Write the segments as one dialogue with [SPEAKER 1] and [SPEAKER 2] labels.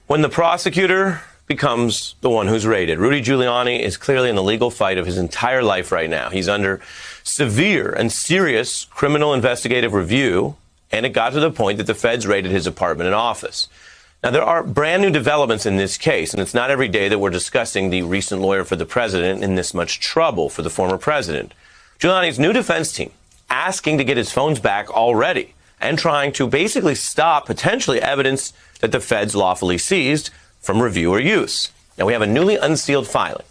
[SPEAKER 1] When the prosecutor becomes the one who's raided, Rudy Giuliani is clearly in the legal fight of his entire life right now. He's under severe and serious criminal investigative review, and it got to the point that the feds raided his apartment and office. Now, there are brand new developments in this case, and it's not every day that we're discussing the recent lawyer for the president in this much trouble for the former president. Giuliani's new defense team asking to get his phones back already and trying to basically stop potentially evidence that the feds lawfully seized from review or use. Now, we have a newly unsealed filing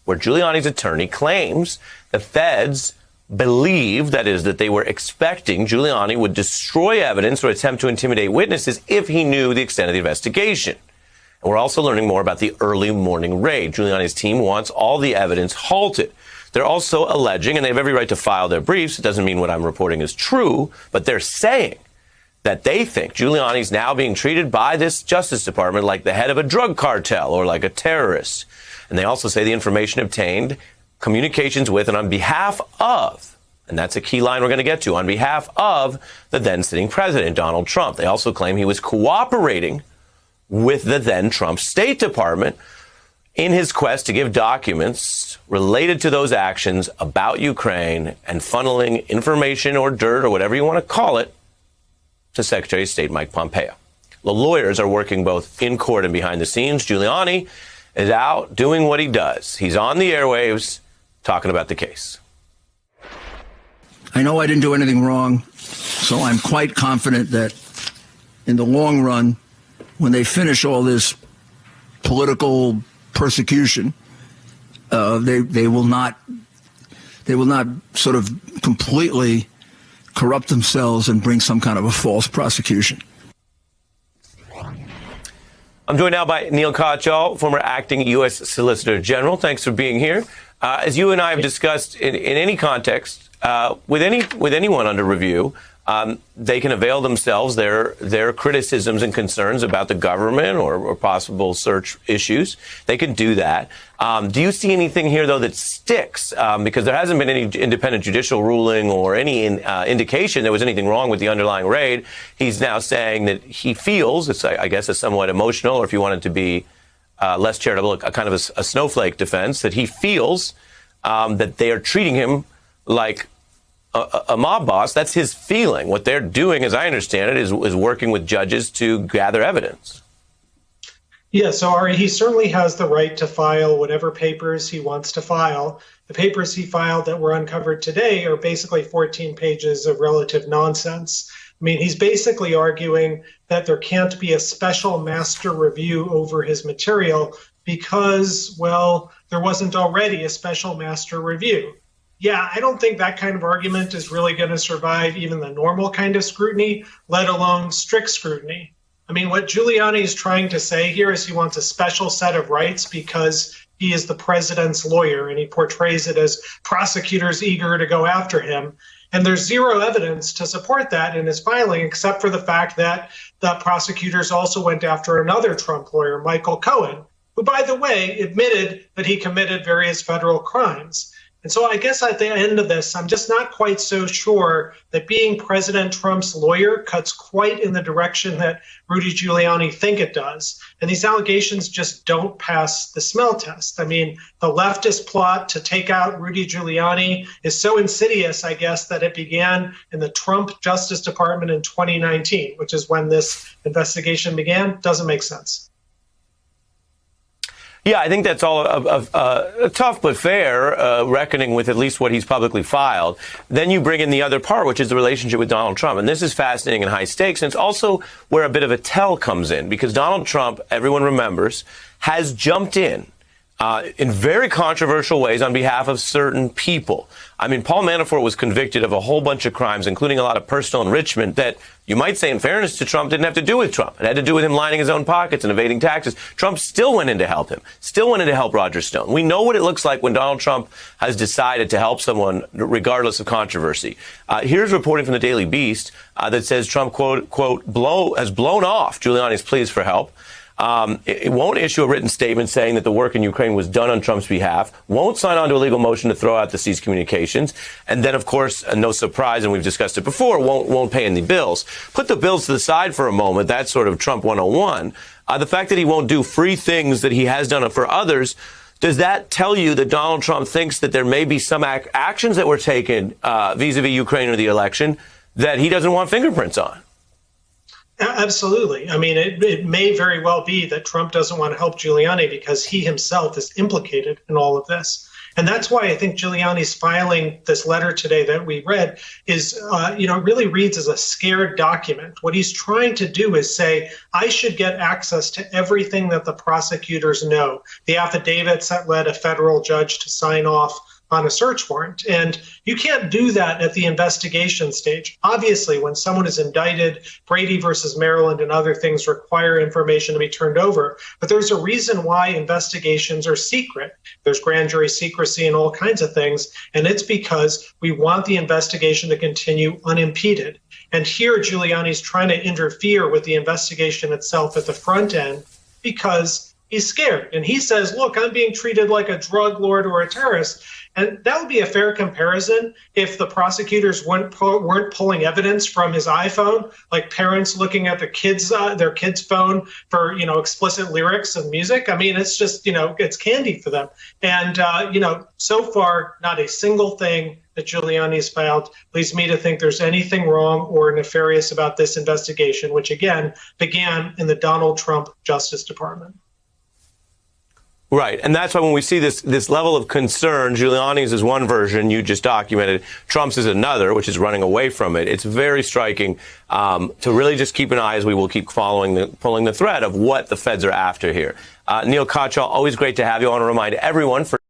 [SPEAKER 1] where Giuliani's attorney claims the feds believe, that is, that they were expecting Giuliani would destroy evidence or attempt to intimidate witnesses if he knew the extent of the investigation. And we're also learning more about the early morning raid. Giuliani's team wants all the evidence halted. They're also alleging, and they have every right to file their briefs, it doesn't mean what I'm reporting is true, but they're saying that they think Giuliani's now being treated by this Justice Department like the head of a drug cartel or like a terrorist. And they also say the information obtained, communications with, and on behalf of, and that's a key line we're going to get to, on behalf of the then sitting president, Donald Trump. They also claim he was cooperating with the then Trump State Department in his quest to give documents related to those actions about Ukraine and funneling information or dirt or whatever you want to call it to Secretary of State Mike Pompeo. The lawyers are working both in court and behind the scenes. Giuliani is out doing what he does. He's on the airwaves talking about the case.
[SPEAKER 2] I know I didn't do anything wrong, so I'm quite confident that in the long run, when they finish all this political persecution, they will not sort of completely corrupt themselves and bring some kind of a false prosecution.
[SPEAKER 1] I'm joined now by Neil Katyal, former acting U.S. Solicitor General. Thanks for being here. As you and I have discussed in any context, with anyone under review, they can avail themselves their criticisms and concerns about the government or possible search issues. They can do that. Do you see anything here, though, that sticks? Because there hasn't been any independent judicial ruling or any indication there was anything wrong with the underlying raid. He's now saying that he feels, it's, I guess, a somewhat emotional, or if you wanted to be less charitable, a kind of a snowflake defense, that he feels that they are treating him like a mob boss. That's his feeling. What they're doing, as I understand it, is working with judges to gather evidence.
[SPEAKER 3] Yeah, so Ari, he certainly has the right to file whatever papers he wants to file. The papers he filed that were uncovered today are basically 14 pages of relative nonsense. I mean, he's basically arguing that there can't be a special master review over his material because, well, there wasn't already a special master review. Yeah, I don't think that kind of argument is really going to survive even the normal kind of scrutiny, let alone strict scrutiny. I mean, what Giuliani is trying to say here is he wants a special set of rights because he is the president's lawyer and he portrays it as prosecutors eager to go after him. And there's zero evidence to support that in his filing, except for the fact that the prosecutors also went after another Trump lawyer, Michael Cohen, who, by the way, admitted that he committed various federal crimes. And so I guess at the end of this, I'm just not quite so sure that being President Trump's lawyer cuts quite in the direction that Rudy Giuliani think it does. And these allegations just don't pass the smell test. I mean, the leftist plot to take out Rudy Giuliani is so insidious, I guess, that it began in the Trump Justice Department in 2019, which is when this investigation began. Doesn't make sense.
[SPEAKER 1] Yeah, I think that's all a tough but fair reckoning with at least what he's publicly filed. Then you bring in the other part, which is the relationship with Donald Trump. And this is fascinating and high stakes. And it's also where a bit of a tell comes in, because Donald Trump, everyone remembers, has jumped in very controversial ways on behalf of certain people. I mean, Paul Manafort was convicted of a whole bunch of crimes, including a lot of personal enrichment that you might say, in fairness to Trump, didn't have to do with Trump. It had to do with him lining his own pockets and evading taxes. Trump still went in to help him, still went in to help Roger Stone. We know what it looks like when Donald Trump has decided to help someone regardless of controversy. Here's reporting from the Daily Beast that says Trump, quote, has blown off Giuliani's pleas for help. It won't issue a written statement saying that the work in Ukraine was done on Trump's behalf, won't sign on to a legal motion to throw out the seized communications, and then, of course, no surprise, and we've discussed it before, won't pay any bills. Put the bills to the side for a moment. That's sort of Trump 101. The fact that he won't do free things that he has done for others, does that tell you that Donald Trump thinks that there may be some actions that were taken vis-a-vis Ukraine or the election that he doesn't want fingerprints on?
[SPEAKER 3] Absolutely. I mean, it may very well be that Trump doesn't want to help Giuliani because he himself is implicated in all of this. And that's why I think Giuliani's filing this letter today that we read is, really reads as a scared document. What he's trying to do is say, I should get access to everything that the prosecutors know, the affidavits that led a federal judge to sign off on a search warrant. And you can't do that at the investigation stage. Obviously, when someone is indicted, Brady versus Maryland and other things require information to be turned over. But there's a reason why investigations are secret. There's grand jury secrecy and all kinds of things. And it's because we want the investigation to continue unimpeded. And here, Giuliani's trying to interfere with the investigation itself at the front end because he's scared. And he says, look, I'm being treated like a drug lord or a terrorist. And that would be a fair comparison if the prosecutors weren't pulling evidence from his iPhone, like parents looking at their kid's phone for, explicit lyrics and music. I mean, it's just, it's candy for them. And, so far, not a single thing that Giuliani's filed leads me to think there's anything wrong or nefarious about this investigation, which, again, began in the Donald Trump Justice Department.
[SPEAKER 1] Right. And that's why when we see this level of concern, Giuliani's is one version you just documented, Trump's is another, which is running away from it. It's very striking to really just keep an eye as we will keep pulling the thread of what the feds are after here. Neil Katyal, always great to have you. I want to remind everyone for